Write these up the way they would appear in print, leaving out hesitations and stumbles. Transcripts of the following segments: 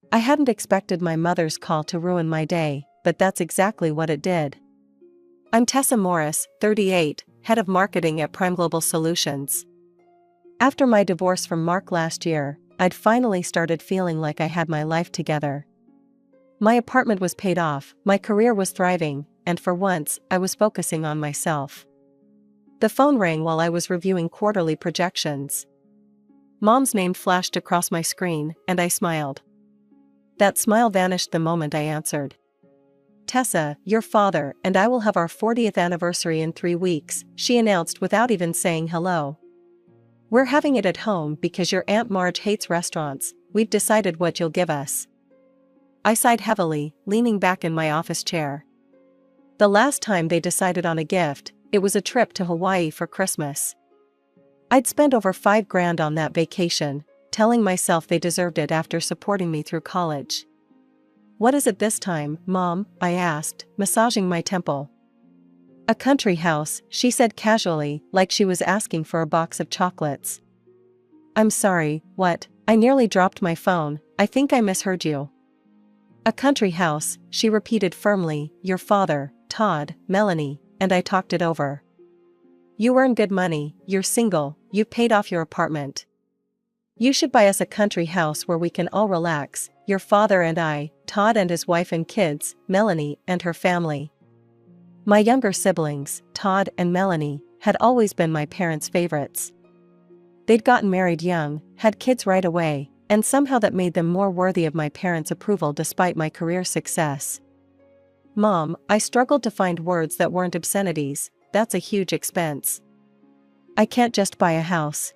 I hadn't expected my mother's call to ruin my day, but that's exactly what it did. I'm Tessa Morris, 38, head of marketing at Prime Global Solutions. After my divorce from Mark last year, I'd finally started feeling like I had my life together. My apartment was paid off, my career was thriving, and for once, I was focusing on myself. The phone rang while I was reviewing quarterly projections. Mom's name flashed across my screen, and I smiled. That smile vanished the moment I answered. "Tessa, your father and I will have our 40th anniversary in 3 weeks," she announced without even saying hello. "We're having it at home because your Aunt Marge hates restaurants. We've decided what you'll give us." I sighed heavily, leaning back in my office chair. The last time they decided on a gift, it was a trip to Hawaii for Christmas. I'd spent over $5,000 on that vacation, telling myself they deserved it after supporting me through college. "What is it this time, Mom?" I asked, massaging my temple. "A country house," she said casually, like she was asking for a box of chocolates. "I'm sorry, what?" I nearly dropped my phone. "I think I misheard you." "A country house," she repeated firmly. "Your father, Todd, Melanie, and I talked it over. You earn good money, you're single, you've paid off your apartment. You should buy us a country house where we can all relax, your father and I, Todd and his wife and kids, Melanie and her family." My younger siblings, Todd and Melanie, had always been my parents' favorites. They'd gotten married young, had kids right away, and somehow that made them more worthy of my parents' approval despite my career success. "Mom," I struggled to find words that weren't obscenities, "that's a huge expense. I can't just buy a house."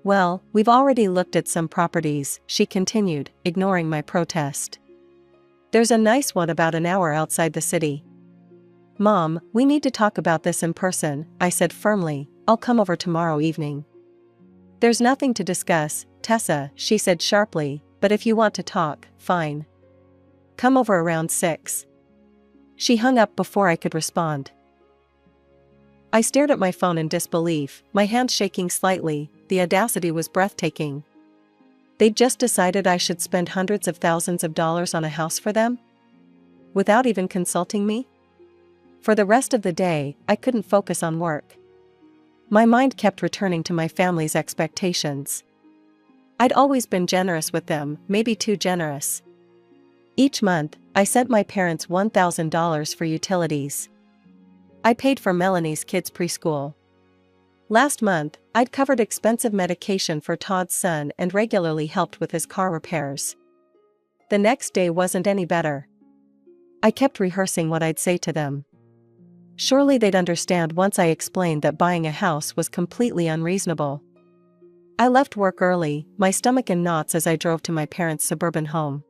"Well, we've already looked at some properties," she continued, ignoring my protest. "There's a nice one about an hour outside the city." "Mom, we need to talk about this in person," I said firmly. "I'll come over tomorrow evening." "There's nothing to discuss, Tessa," she said sharply, "but if you want to talk, fine. Come over around 6. She hung up before I could respond. I stared at my phone in disbelief, my hands shaking slightly. The audacity was breathtaking. They'd just decided I should spend hundreds of thousands of dollars on a house for them? Without even consulting me? For the rest of the day, I couldn't focus on work. My mind kept returning to my family's expectations. I'd always been generous with them, maybe too generous. Each month, I sent my parents $1,000 for utilities. I paid for Melanie's kids' preschool. Last month, I'd covered expensive medication for Todd's son and regularly helped with his car repairs. The next day wasn't any better. I kept rehearsing what I'd say to them. Surely they'd understand once I explained that buying a house was completely unreasonable. I left work early, my stomach in knots as I drove to my parents' suburban home.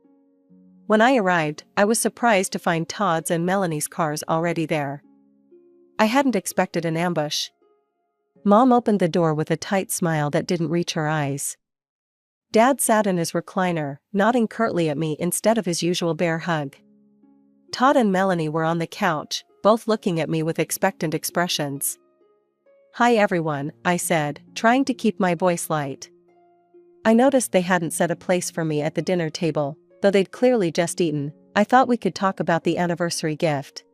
When I arrived, I was surprised to find Todd's and Melanie's cars already there. I hadn't expected an ambush. Mom opened the door with a tight smile that didn't reach her eyes. Dad sat in his recliner, nodding curtly at me instead of his usual bear hug. Todd and Melanie were on the couch, both looking at me with expectant expressions. "Hi everyone," I said, trying to keep my voice light. I noticed they hadn't set a place for me at the dinner table, though they'd clearly just eaten. I thought we could talk about the anniversary gift.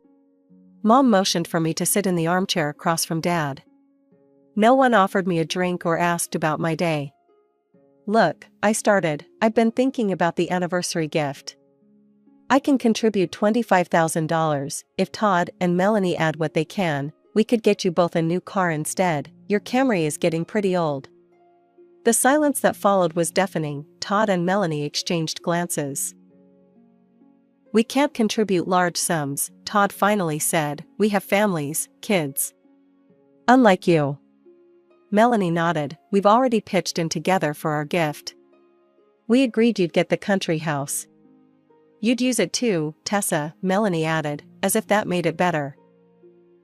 Mom motioned for me to sit in the armchair across from Dad. No one offered me a drink or asked about my day. "Look," I started, "I've been thinking about the anniversary gift. I can contribute $25,000, if Todd and Melanie add what they can, we could get you both a new car instead, your Camry is getting pretty old." The silence that followed was deafening. Todd and Melanie exchanged glances. "We can't contribute large sums," Todd finally said, "we have families, kids." "Unlike you." Melanie nodded, "We've already pitched in together for our gift. We agreed you'd get the country house. You'd use it too, Tessa," Melanie added, as if that made it better.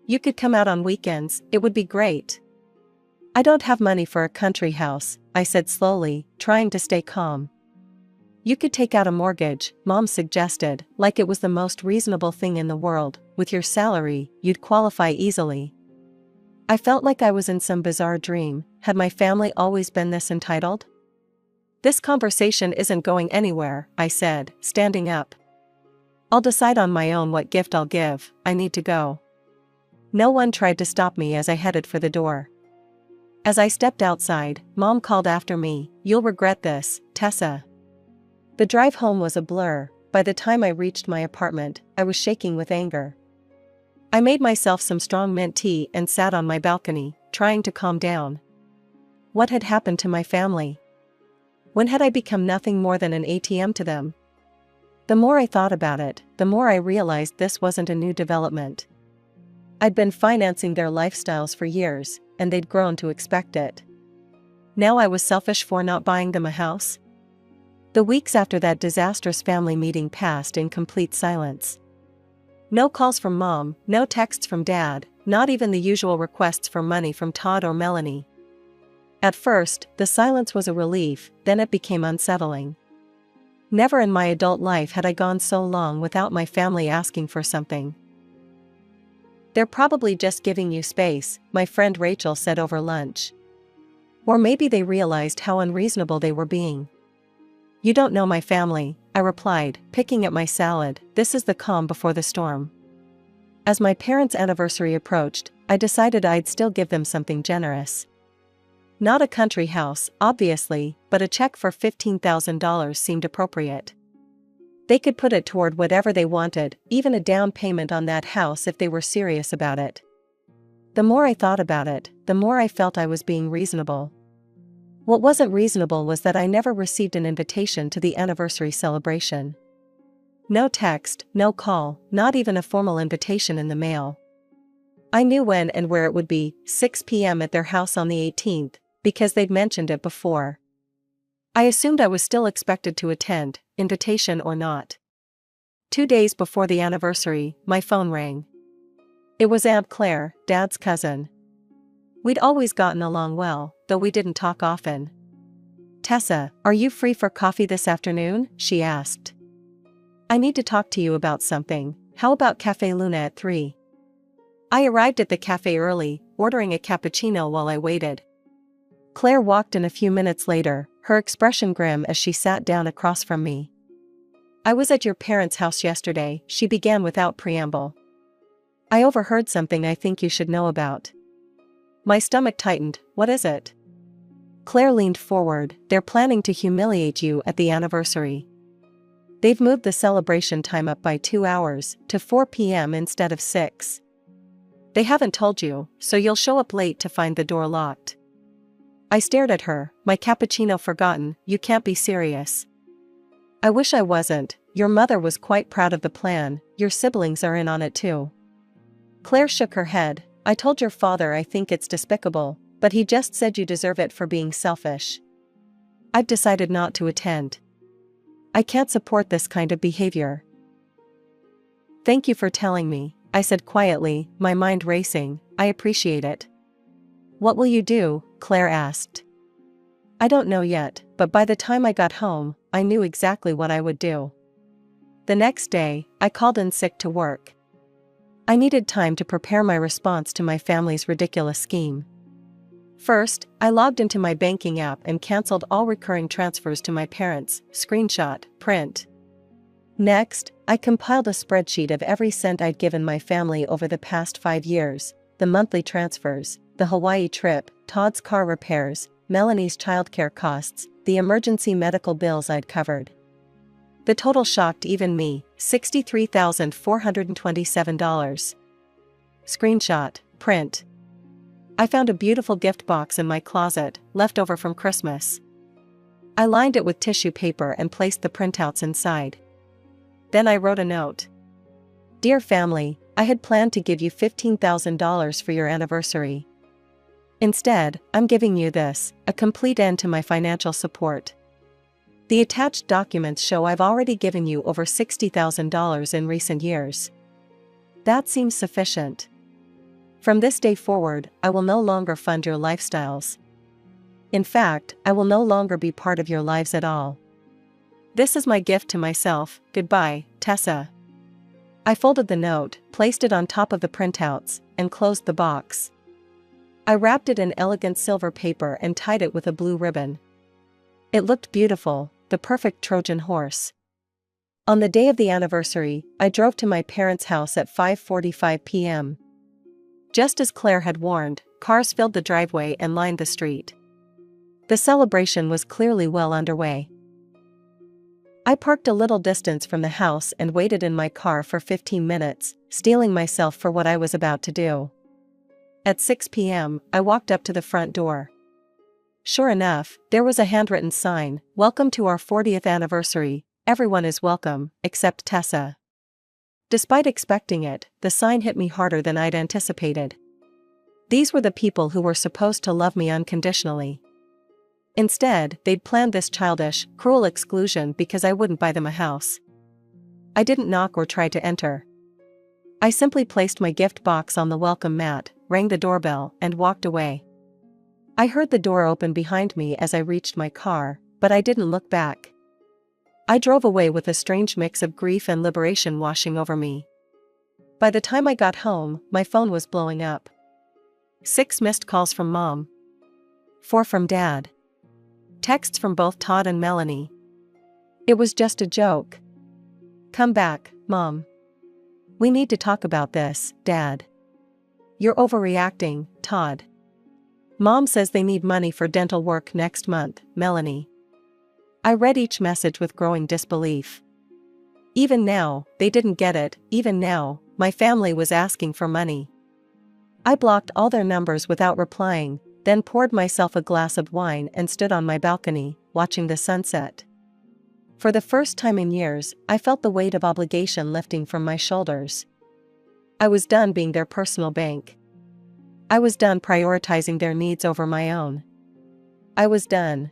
"You could come out on weekends, it would be great." "I don't have money for a country house," I said slowly, trying to stay calm. "You could take out a mortgage," Mom suggested, like it was the most reasonable thing in the world. "With your salary, you'd qualify easily." I felt like I was in some bizarre dream. Had my family always been this entitled? This conversation isn't going anywhere, I said, standing up. I'll decide on my own what gift I'll give, I need to go. No one tried to stop me as I headed for the door. As I stepped outside, Mom called after me, "You'll regret this, Tessa." The drive home was a blur. By the time I reached my apartment, I was shaking with anger. I made myself some strong mint tea and sat on my balcony, trying to calm down. What had happened to my family? When had I become nothing more than an ATM to them? The more I thought about it, the more I realized this wasn't a new development. I'd been financing their lifestyles for years, and they'd grown to expect it. Now I was selfish for not buying them a house? The weeks after that disastrous family meeting passed in complete silence. No calls from Mom, no texts from Dad, not even the usual requests for money from Todd or Melanie. At first, the silence was a relief, then it became unsettling. Never in my adult life had I gone so long without my family asking for something. "They're probably just giving you space," my friend Rachel said over lunch. Or maybe they realized how unreasonable they were being. "You don't know my family," I replied, picking at my salad. "This is the calm before the storm." As my parents' anniversary approached, I decided I'd still give them something generous. Not a country house, obviously, but a check for $15,000 seemed appropriate. They could put it toward whatever they wanted, even a down payment on that house if they were serious about it. The more I thought about it, the more I felt I was being reasonable. What wasn't reasonable was that I never received an invitation to the anniversary celebration. No text, no call, not even a formal invitation in the mail. I knew when and where it would be, 6 p.m. at their house on the 18th, because they'd mentioned it before. I assumed I was still expected to attend, invitation or not. 2 days before the anniversary, my phone rang. It was Aunt Claire, Dad's cousin. We'd always gotten along well, though we didn't talk often. "Tessa, are you free for coffee this afternoon?" she asked. "I need to talk to you about something. How about Café Luna at 3? I arrived at the cafe early, ordering a cappuccino while I waited. Claire walked in a few minutes later, her expression grim as she sat down across from me. "I was at your parents' house yesterday," she began without preamble. "I overheard something I think you should know about." My stomach tightened. "What is it?" Claire leaned forward. "They're planning to humiliate you at the anniversary. They've moved the celebration time up by 2 hours, to 4 p.m. instead of 6. They haven't told you, so you'll show up late to find the door locked." I stared at her, my cappuccino forgotten. "You can't be serious." "I wish I wasn't. Your mother was quite proud of the plan, your siblings are in on it too." Claire shook her head. "I told your father I think it's despicable, but he just said you deserve it for being selfish. I've decided not to attend. I can't support this kind of behavior." "Thank you for telling me," I said quietly, my mind racing. "I appreciate it." "What will you do?" Claire asked. "I don't know yet, but by the time I got home, I knew exactly what I would do." The next day, I called in sick to work. I needed time to prepare my response to my family's ridiculous scheme. First, I logged into my banking app and canceled all recurring transfers to my parents, screenshot, print. Next, I compiled a spreadsheet of every cent I'd given my family over the past 5 years, the monthly transfers, the Hawaii trip, Todd's car repairs, Melanie's childcare costs, the emergency medical bills I'd covered. The total shocked even me, $63,427. Screenshot, print. I found a beautiful gift box in my closet, left over from Christmas. I lined it with tissue paper and placed the printouts inside. Then I wrote a note. "Dear family, I had planned to give you $15,000 for your anniversary. Instead, I'm giving you this, a complete end to my financial support. The attached documents show I've already given you over $60,000 in recent years. That seems sufficient. From this day forward, I will no longer fund your lifestyles. In fact, I will no longer be part of your lives at all. This is my gift to myself. Goodbye, Tessa." I folded the note, placed it on top of the printouts, and closed the box. I wrapped it in elegant silver paper and tied it with a blue ribbon. It looked beautiful, the perfect Trojan horse. On the day of the anniversary, I drove to my parents' house at 5:45 p.m. Just as Claire had warned, cars filled the driveway and lined the street. The celebration was clearly well underway. I parked a little distance from the house and waited in my car for 15 minutes, steeling myself for what I was about to do. At 6 p.m., I walked up to the front door. Sure enough, there was a handwritten sign, "Welcome to our 40th anniversary, everyone is welcome, except Tessa." Despite expecting it, the sign hit me harder than I'd anticipated. These were the people who were supposed to love me unconditionally. Instead, they'd planned this childish, cruel exclusion because I wouldn't buy them a house. I didn't knock or try to enter. I simply placed my gift box on the welcome mat, rang the doorbell, and walked away. I heard the door open behind me as I reached my car, but I didn't look back. I drove away with a strange mix of grief and liberation washing over me. By the time I got home, my phone was blowing up. 6 missed calls from Mom. 4 from Dad. Texts from both Todd and Melanie. It was just a joke. "Come back, Mom. We need to talk about this, Dad. You're overreacting, Todd. Mom says they need money for dental work next month, Melanie." I read each message with growing disbelief. Even now, they didn't get it. Even now, my family was asking for money. I blocked all their numbers without replying, then poured myself a glass of wine and stood on my balcony, watching the sunset. For the first time in years, I felt the weight of obligation lifting from my shoulders. I was done being their personal bank. I was done prioritizing their needs over my own. I was done.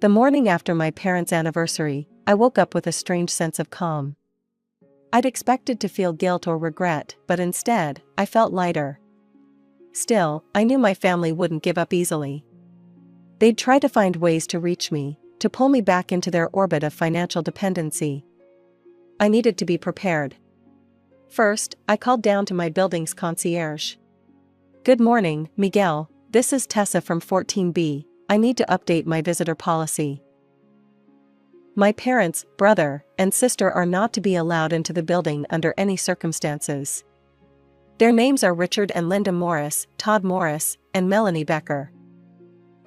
The morning after my parents' anniversary, I woke up with a strange sense of calm. I'd expected to feel guilt or regret, but instead, I felt lighter. Still, I knew my family wouldn't give up easily. They'd try to find ways to reach me, to pull me back into their orbit of financial dependency. I needed to be prepared. First, I called down to my building's concierge. "Good morning, Miguel. This is Tessa from 14B. I need to update my visitor policy. My parents, brother, and sister are not to be allowed into the building under any circumstances. Their names are Richard and Linda Morris, Todd Morris, and Melanie Becker.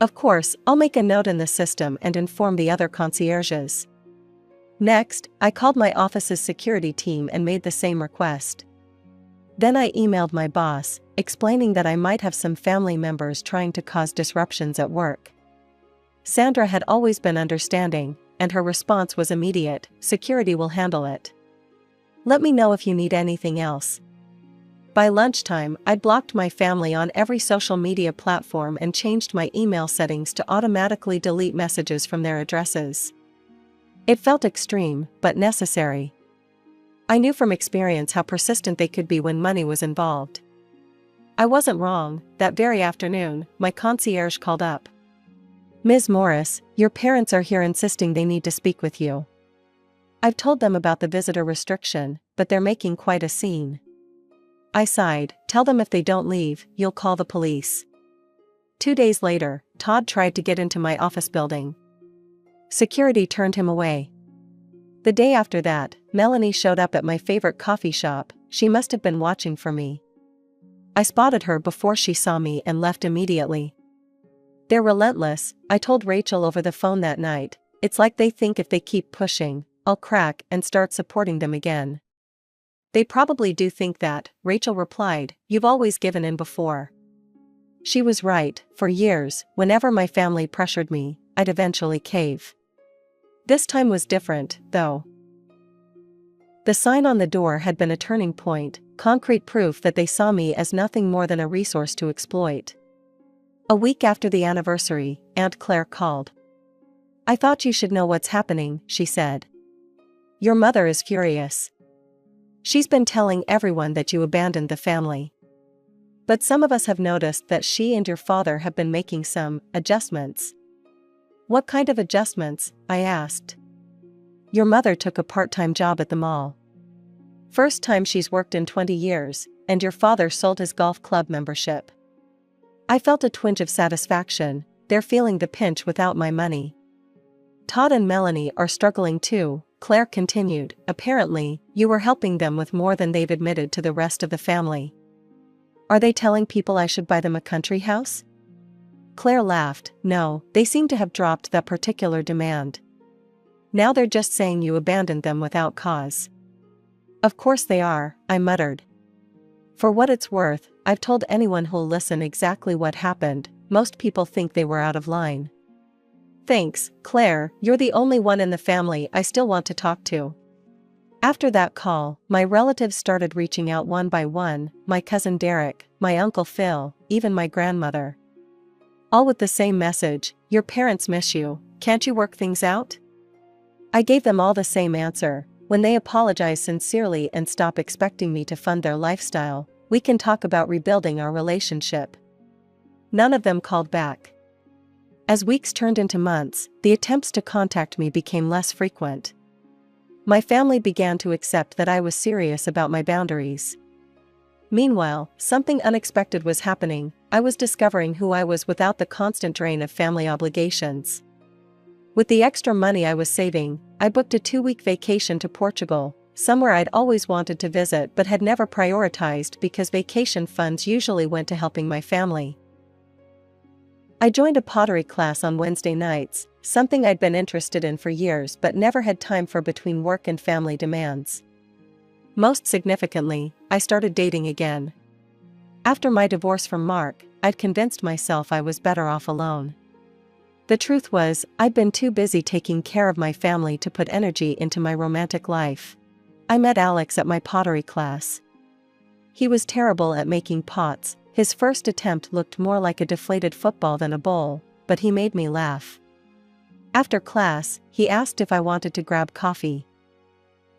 Of course, I'll make a note in the system and inform the other concierges." Next, I called my office's security team and made the same request. Then I emailed my boss, explaining that I might have some family members trying to cause disruptions at work. Sandra had always been understanding, and her response was immediate: "Security will handle it. Let me know if you need anything else." By lunchtime, I'd blocked my family on every social media platform and changed my email settings to automatically delete messages from their addresses. It felt extreme, but necessary. I knew from experience how persistent they could be when money was involved. I wasn't wrong. That very afternoon, my concierge called up. "Ms. Morris, your parents are here insisting they need to speak with you. I've told them about the visitor restriction, but they're making quite a scene." I sighed. "Tell them if they don't leave, you'll call the police." 2 days later, Todd tried to get into my office building. Security turned him away. The day after that, Melanie showed up at my favorite coffee shop. She must have been watching for me. I spotted her before she saw me and left immediately. "They're relentless," I told Rachel over the phone that night. "It's like they think if they keep pushing, I'll crack and start supporting them again." "They probably do think that," Rachel replied. "You've always given in before." She was right. For years, whenever my family pressured me, I'd eventually cave. This time was different, though. The sign on the door had been a turning point, concrete proof that they saw me as nothing more than a resource to exploit. A week after the anniversary, Aunt Claire called. "I thought you should know what's happening," she said. "Your mother is furious. She's been telling everyone that you abandoned the family. But some of us have noticed that she and your father have been making some adjustments." "What kind of adjustments?" I asked. "Your mother took a part-time job at the mall. First time she's worked in 20 years, and your father sold his golf club membership." I felt a twinge of satisfaction. They're feeling the pinch without my money. Todd and Melanie are struggling too, Claire continued. Apparently, you were helping them with more than they've admitted to the rest of the family. Are they telling people I should buy them a country house? Claire laughed. No, they seem to have dropped that particular demand. Now they're just saying you abandoned them without cause. Of course they are, I muttered. For what it's worth, I've told anyone who'll listen exactly what happened. Most people think they were out of line. Thanks, Claire, you're the only one in the family I still want to talk to. After that call, my relatives started reaching out one by one, my cousin Derek, my uncle Phil, even my grandmother. All with the same message, your parents miss you, can't you work things out? I gave them all the same answer. When they apologize sincerely and stop expecting me to fund their lifestyle, we can talk about rebuilding our relationship. None of them called back. As weeks turned into months, the attempts to contact me became less frequent. My family began to accept that I was serious about my boundaries. Meanwhile, something unexpected was happening. I was discovering who I was without the constant drain of family obligations. With the extra money I was saving, I booked a 2-week vacation to Portugal, somewhere I'd always wanted to visit but had never prioritized because vacation funds usually went to helping my family. I joined a pottery class on Wednesday nights, something I'd been interested in for years but never had time for between work and family demands. Most significantly, I started dating again. After my divorce from Mark, I'd convinced myself I was better off alone. The truth was, I'd been too busy taking care of my family to put energy into my romantic life. I met Alex at my pottery class. He was terrible at making pots. His first attempt looked more like a deflated football than a bowl, but he made me laugh. After class, he asked if I wanted to grab coffee.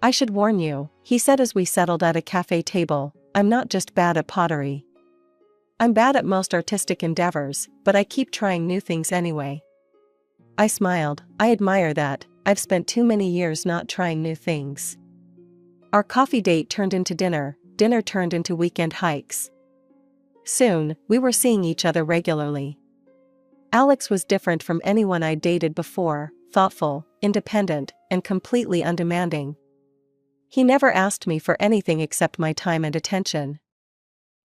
I should warn you, he said as we settled at a cafe table, I'm not just bad at pottery. I'm bad at most artistic endeavors, but I keep trying new things anyway. I smiled. I admire that. I've spent too many years not trying new things. Our coffee date turned into dinner. Dinner turned into weekend hikes. Soon, we were seeing each other regularly. Alex was different from anyone I'd dated before, thoughtful, independent, and completely undemanding. He never asked me for anything except my time and attention.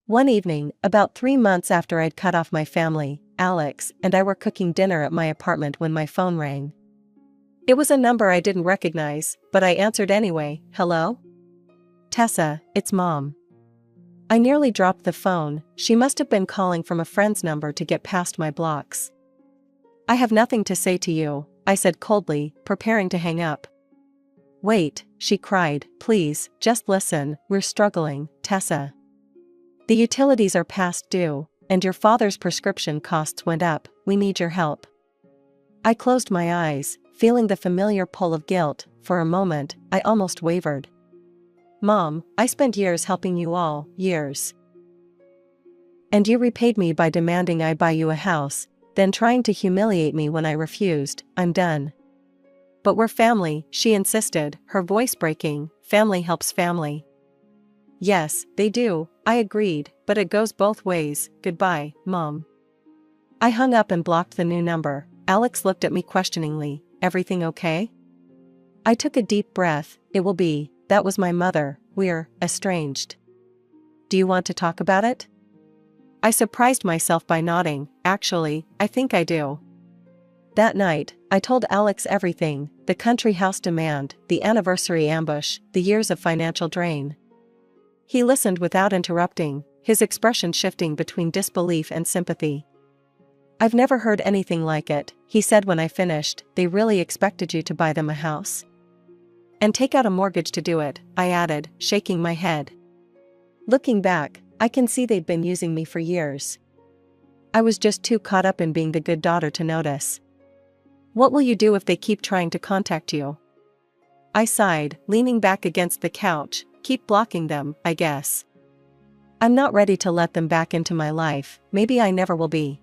One evening, about 3 months after I'd cut off my family, Alex and I were cooking dinner at my apartment when my phone rang. It was a number I didn't recognize, but I answered anyway. Hello? Tessa, it's Mom. I nearly dropped the phone. She must have been calling from a friend's number to get past my blocks. I have nothing to say to you, I said coldly, preparing to hang up. Wait, she cried, please, just listen, we're struggling, Tessa. The utilities are past due, and your father's prescription costs went up, we need your help. I closed my eyes, feeling the familiar pull of guilt. For a moment, I almost wavered. Mom, I spent years helping you all, years. And you repaid me by demanding I buy you a house, then trying to humiliate me when I refused. I'm done. But we're family, she insisted, her voice breaking. Family helps family. Yes, they do, I agreed, but it goes both ways. Goodbye, Mom. I hung up and blocked the new number. Alex looked at me questioningly. Everything okay? I took a deep breath. It will be. That was my mother. We're estranged. Do you want to talk about it? I surprised myself by nodding. Actually, I think I do. That night, I told Alex everything, the country house demand, the anniversary ambush, the years of financial drain. He listened without interrupting, his expression shifting between disbelief and sympathy. I've never heard anything like it, he said when I finished. They really expected you to buy them a house? And take out a mortgage to do it, I added, shaking my head. Looking back, I can see they'd been using me for years. I was just too caught up in being the good daughter to notice. What will you do if they keep trying to contact you? I sighed, leaning back against the couch. Keep blocking them, I guess. I'm not ready to let them back into my life, maybe I never will be.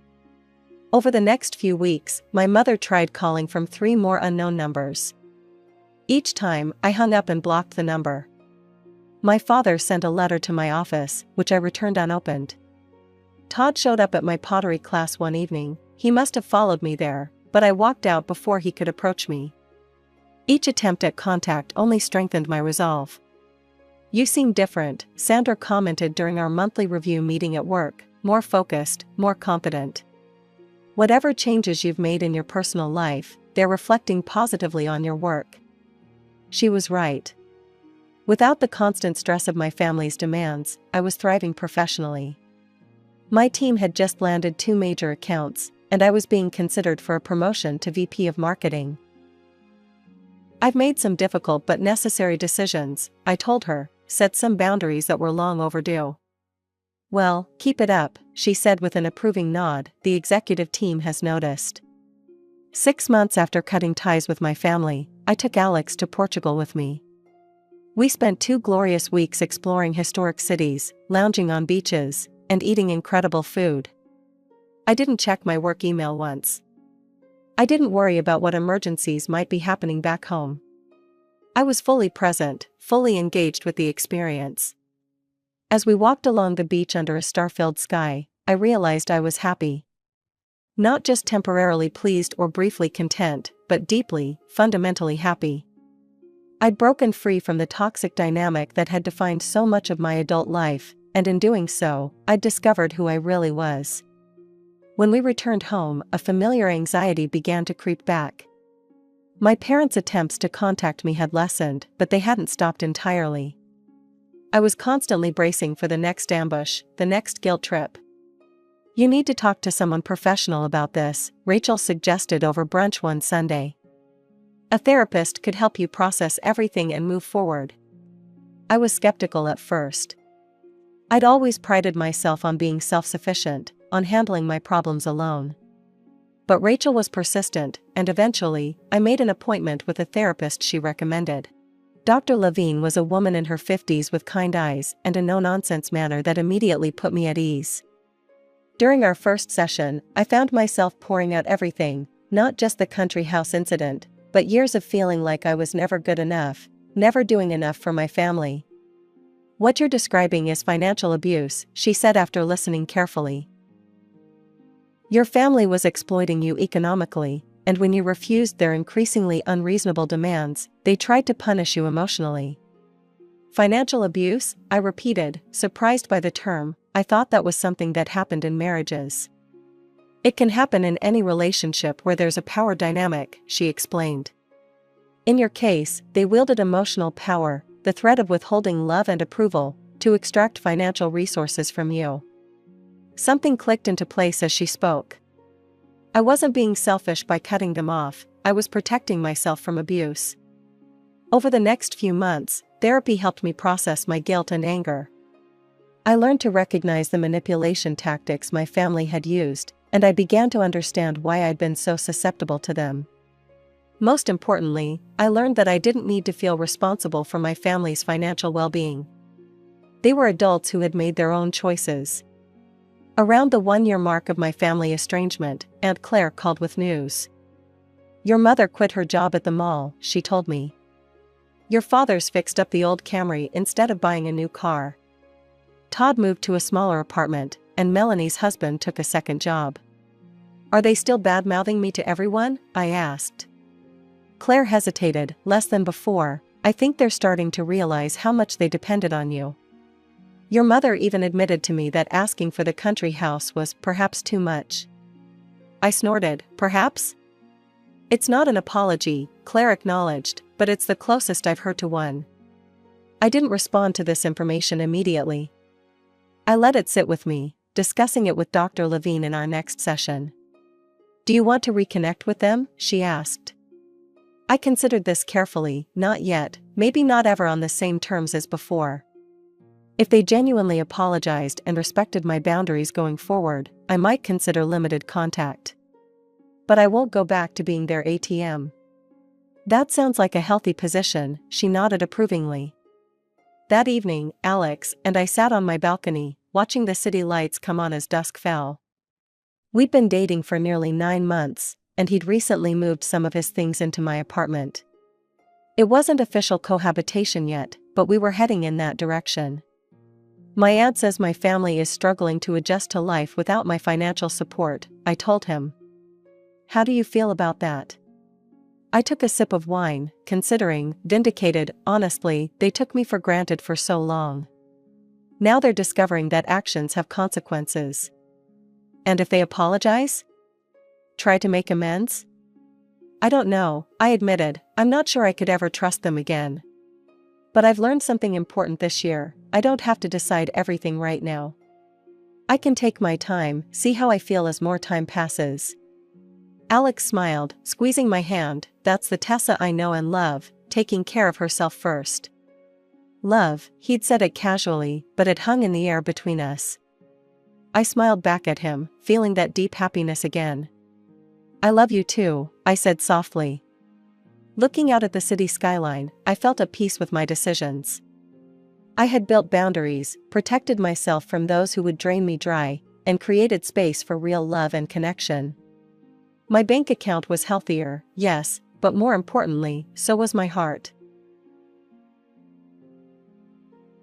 Over the next few weeks, my mother tried calling from 3 more unknown numbers. Each time, I hung up and blocked the number. My father sent a letter to my office, which I returned unopened. Todd showed up at my pottery class one evening. He must have followed me there, but I walked out before he could approach me. Each attempt at contact only strengthened my resolve. "You seem different," Sandra commented during our monthly review meeting at work, "more focused, more confident. Whatever changes you've made in your personal life, they're reflecting positively on your work." She was right. Without the constant stress of my family's demands, I was thriving professionally. My team had just landed 2 major accounts, and I was being considered for a promotion to VP of Marketing. "I've made some difficult but necessary decisions," I told her, set some boundaries that were long overdue. "Well, keep it up," she said with an approving nod. "The executive team has noticed." 6 months after cutting ties with my family, I took Alex to Portugal with me. We spent 2 glorious weeks exploring historic cities, lounging on beaches, and eating incredible food. I didn't check my work email once. I didn't worry about what emergencies might be happening back home. I was fully present, fully engaged with the experience. As we walked along the beach under a star-filled sky, I realized I was happy. Not just temporarily pleased or briefly content, but deeply, fundamentally happy. I'd broken free from the toxic dynamic that had defined so much of my adult life, and in doing so, I'd discovered who I really was. When we returned home, a familiar anxiety began to creep back. My parents' attempts to contact me had lessened, but they hadn't stopped entirely. I was constantly bracing for the next ambush, the next guilt trip. "You need to talk to someone professional about this," Rachel suggested over brunch one Sunday. "A therapist could help you process everything and move forward." I was skeptical at first. I'd always prided myself on being self-sufficient, on handling my problems alone. But Rachel was persistent, and eventually, I made an appointment with a therapist she recommended. Dr. Levine was a woman in her 50s with kind eyes and a no-nonsense manner that immediately put me at ease. During our first session, I found myself pouring out everything, not just the country house incident, but years of feeling like I was never good enough, never doing enough for my family. "What you're describing is financial abuse," she said after listening carefully. "Your family was exploiting you economically, and when you refused their increasingly unreasonable demands, they tried to punish you emotionally." "Financial abuse?" I repeated, surprised by the term. I thought that was something that happened in marriages. "It can happen in any relationship where there's a power dynamic," she explained. "In your case, they wielded emotional power, the threat of withholding love and approval, to extract financial resources from you." Something clicked into place as she spoke. I wasn't being selfish by cutting them off, I was protecting myself from abuse. Over the next few months, therapy helped me process my guilt and anger. I learned to recognize the manipulation tactics my family had used, and I began to understand why I'd been so susceptible to them. Most importantly, I learned that I didn't need to feel responsible for my family's financial well-being. They were adults who had made their own choices. Around the 1-year mark of my family estrangement, Aunt Claire called with news. "Your mother quit her job at the mall," she told me. "Your father's fixed up the old Camry instead of buying a new car. Todd moved to a smaller apartment, and Melanie's husband took a second job." "Are they still bad-mouthing me to everyone?" I asked. Claire hesitated. "Less than before. I think they're starting to realize how much they depended on you. Your mother even admitted to me that asking for the country house was perhaps too much." I snorted. "Perhaps?" "It's not an apology," Claire acknowledged, "but it's the closest I've heard to one." I didn't respond to this information immediately. I let it sit with me, discussing it with Dr. Levine in our next session. "Do you want to reconnect with them?" she asked. I considered this carefully. Not yet, maybe not ever on the same terms as before. If they genuinely apologized and respected my boundaries going forward, I might consider limited contact. But I won't go back to being their ATM. "That sounds like a healthy position," she nodded approvingly. That evening, Alex and I sat on my balcony, watching the city lights come on as dusk fell. We'd been dating for nearly 9 months, and he'd recently moved some of his things into my apartment. It wasn't official cohabitation yet, but we were heading in that direction. "My aunt says my family is struggling to adjust to life without my financial support," I told him. How do you feel about that? I took a sip of wine, considering, vindicated, honestly, they took me for granted for so long. Now they're discovering that actions have consequences. And if they apologize? Try to make amends? I don't know, I admitted, I'm not sure I could ever trust them again. But I've learned something important this year, I don't have to decide everything right now. I can take my time, see how I feel as more time passes. Alex smiled, squeezing my hand. That's the Tessa I know and love, taking care of herself first. Love, he'd said it casually, but it hung in the air between us. I smiled back at him, feeling that deep happiness again. I love you too, I said softly. Looking out at the city skyline, I felt at peace with my decisions. I had built boundaries, protected myself from those who would drain me dry, and created space for real love and connection. My bank account was healthier, yes, but more importantly, so was my heart.